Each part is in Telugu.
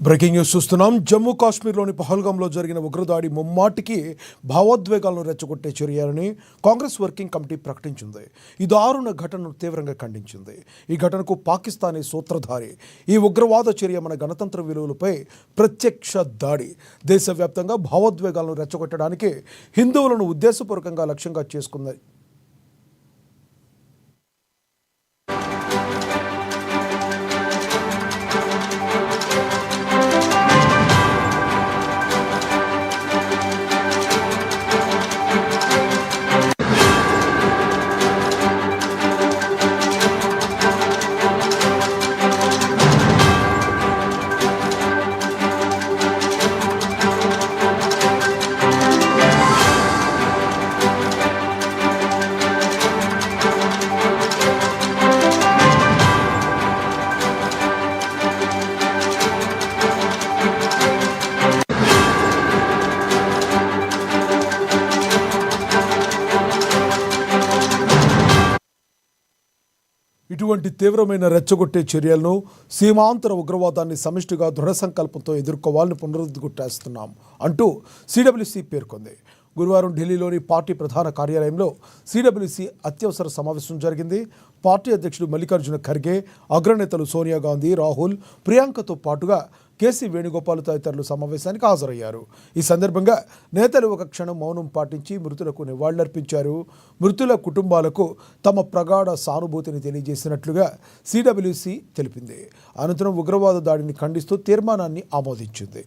బ్రేకింగ్ న్యూస్ చూస్తున్నాం. జమ్మూ కాశ్మీర్లోని పహల్గాంలో జరిగిన ఉగ్రదాడి ముమ్మాటికి భావోద్వేగాలను రెచ్చగొట్టే చర్యలని కాంగ్రెస్ వర్కింగ్ కమిటీ ప్రకటించింది. ఈ దారుణ ఘటనను తీవ్రంగా ఖండించింది. ఈ ఘటనకు పాకిస్తానీ సూత్రధారి. ఈ ఉగ్రవాద చర్య మన గణతంత్ర విలువలపై ప్రత్యక్ష దాడి. దేశవ్యాప్తంగా భావోద్వేగాలను రెచ్చగొట్టడానికి హిందువులను ఉద్దేశపూర్వకంగా లక్ష్యంగా చేసుకుంది. ఇటువంటి తీవ్రమైన రెచ్చగొట్టే చర్యలను, సీమాంతర ఉగ్రవాదాన్ని సమిష్టిగా దృఢ సంకల్పంతో ఎదుర్కోవాలని పునరుద్ఘాటిస్తున్నాం అంటూ సిడబ్ల్యూసీ పేర్కొంది. గురువారం ఢిల్లీలోని పార్టీ ప్రధాన కార్యాలయంలో సిడబ్ల్యూసీ అత్యవసర సమావేశం జరిగింది. పార్టీ అధ్యక్షుడు మల్లికార్జున ఖర్గే, అగ్రనేతలు సోనియా గాంధీ, రాహుల్, ప్రియాంకతో పాటుగా కేసీ వేణుగోపాల్ తదితరులు సమావేశానికి హాజరయ్యారు. ఈ సందర్భంగా నేతలు ఒక క్షణం మౌనం పాటించి మృతులకు నివాళులర్పించారు. మృతుల కుటుంబాలకు తమ ప్రగాఢ సానుభూతిని తెలియజేసినట్లుగా సిడబ్ల్యూసీ తెలిపింది. అనంతరం ఉగ్రవాద దాడిని ఖండిస్తూ తీర్మానాన్ని ఆమోదించింది.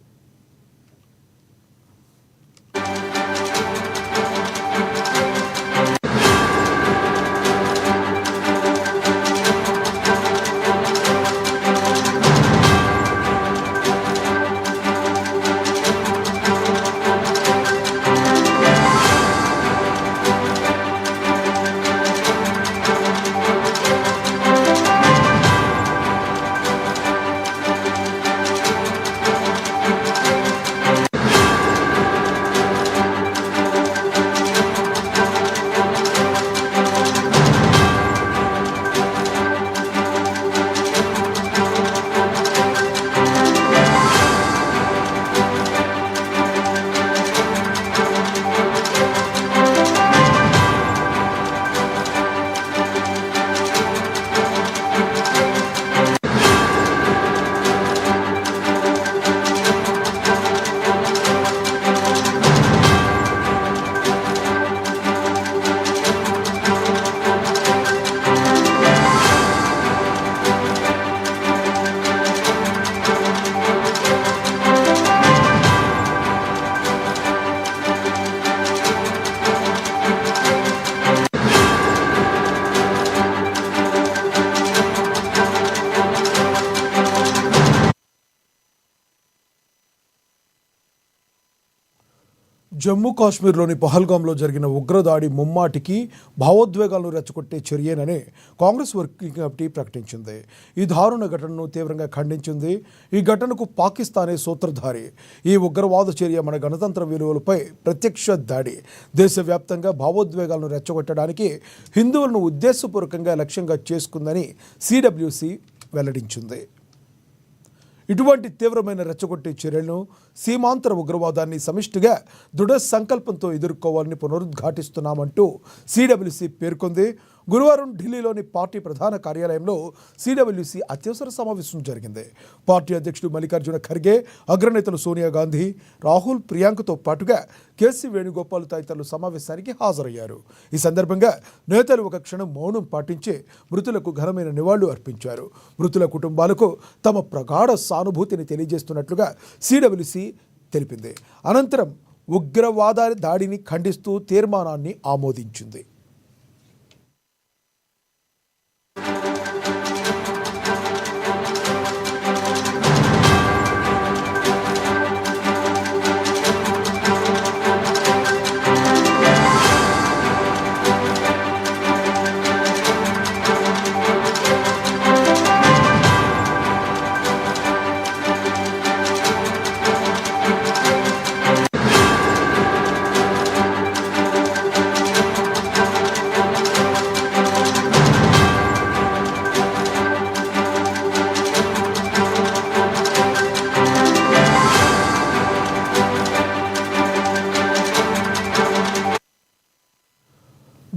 జమ్మూ కాశ్మీర్లోని పహల్గాంలో జరిగిన ఉగ్రదాడి ముమ్మాటికి భావోద్వేగాలను రెచ్చగొట్టే చర్యేనని కాంగ్రెస్ వర్కింగ్ కమిటీ ప్రకటించింది. ఈ దారుణ ఘటనను తీవ్రంగా ఖండించింది. ఈ ఘటనకు పాకిస్తానీ సూత్రధారి. ఈ ఉగ్రవాద చర్య మన గణతంత్ర విలువలపై ప్రత్యక్ష దాడి. దేశవ్యాప్తంగా భావోద్వేగాలను రెచ్చగొట్టడానికి హిందువులను ఉద్దేశపూర్వకంగా లక్ష్యంగా చేసుకుందని సిడబ్ల్యూసీ వెల్లడించింది. ఇటువంటి తీవ్రమైన రెచ్చగొట్టే చర్యలను, సీమాంతర ఉగ్రవాదాన్ని సమిష్టిగా దృఢ సంకల్పంతో ఎదుర్కోవాలని పునరుద్ఘాటిస్తున్నామంటూ సిడబ్ల్యూసీ పేర్కొంది. గురువారం ఢిల్లీలోని పార్టీ ప్రధాన కార్యాలయంలో సిడబ్ల్యూసీ అత్యవసర సమావేశం జరిగింది. పార్టీ అధ్యక్షుడు మల్లికార్జున ఖర్గే, అగ్రనేతలు సోనియా గాంధీ, రాహుల్, ప్రియాంకతో పాటుగా కేసీ వేణుగోపాల్ తదితరులు సమావేశానికి హాజరయ్యారు. ఈ సందర్భంగా నేతలు ఒక క్షణం మౌనం పాటించి మృతులకు ఘనమైన నివాళులు అర్పించారు. మృతుల కుటుంబాలకు తమ ప్రగాఢ సానుభూతిని తెలియజేస్తున్నట్లుగా సిడబ్ల్యూసీ తెలిపింది. అనంతరం ఉగ్రవాద దాడిని ఖండిస్తూ తీర్మానాన్ని ఆమోదించింది.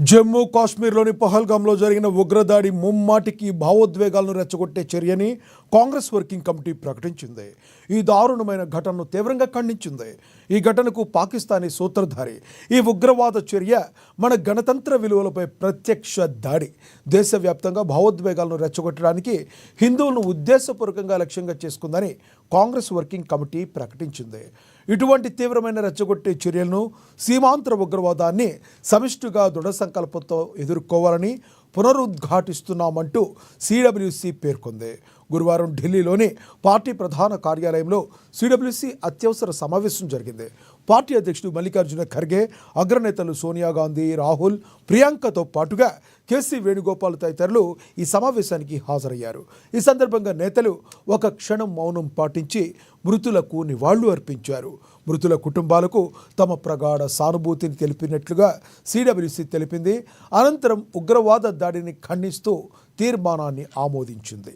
జమ్మూ కాశ్మీర్లోని పహల్గాంలో జరిగిన ఉగ్రదాడి ముమ్మాటికి భావోద్వేగాలను రెచ్చగొట్టే చర్యని కాంగ్రెస్ వర్కింగ్ కమిటీ ప్రకటించింది. ఈ దారుణమైన ఘటనను తీవ్రంగా ఖండించింది. ఈ ఘటనకు పాకిస్తానీ సూత్రధారి. ఈ ఉగ్రవాద చర్య మన గణతంత్ర విలువలపై ప్రత్యక్ష దాడి. దేశవ్యాప్తంగా భావోద్వేగాలను రెచ్చగొట్టడానికి హిందువులను ఉద్దేశపూర్వకంగా లక్ష్యంగా చేసుకుందని కాంగ్రెస్ వర్కింగ్ కమిటీ ప్రకటించింది. ఇటువంటి తీవ్రమైన రెచ్చగొట్టే చర్యలను, సీమాంతర ఉగ్రవాదాన్ని సమిష్టిగా దృఢ సంకల్పంతో ఎదుర్కోవాలని పునరుద్ఘాటిస్తున్నామంటూ సిడబ్ల్యూసి పేర్కొంది. గురువారం ఢిల్లీలోని పార్టీ ప్రధాన కార్యాలయంలో సిడబ్ల్యూసి అత్యవసర సమావేశం జరిగింది. పార్టీ అధ్యక్షుడు మల్లికార్జున ఖర్గే, అగ్రనేతలు సోనియా గాంధీ, రాహుల్, ప్రియాంకతో పాటుగా కేసీ వేణుగోపాల్ తదితరులు ఈ సమావేశానికి హాజరయ్యారు. ఈ సందర్భంగా నేతలు ఒక క్షణం మౌనం పాటించి మృతులకు నివాళులు అర్పించారు. మృతుల కుటుంబాలకు తమ ప్రగాఢ సానుభూతిని తెలిపినట్లుగా సిడబ్ల్యూసి తెలిపింది. అనంతరం ఉగ్రవాద దాడిని ఖండిస్తూ తీర్మానాన్ని ఆమోదించింది.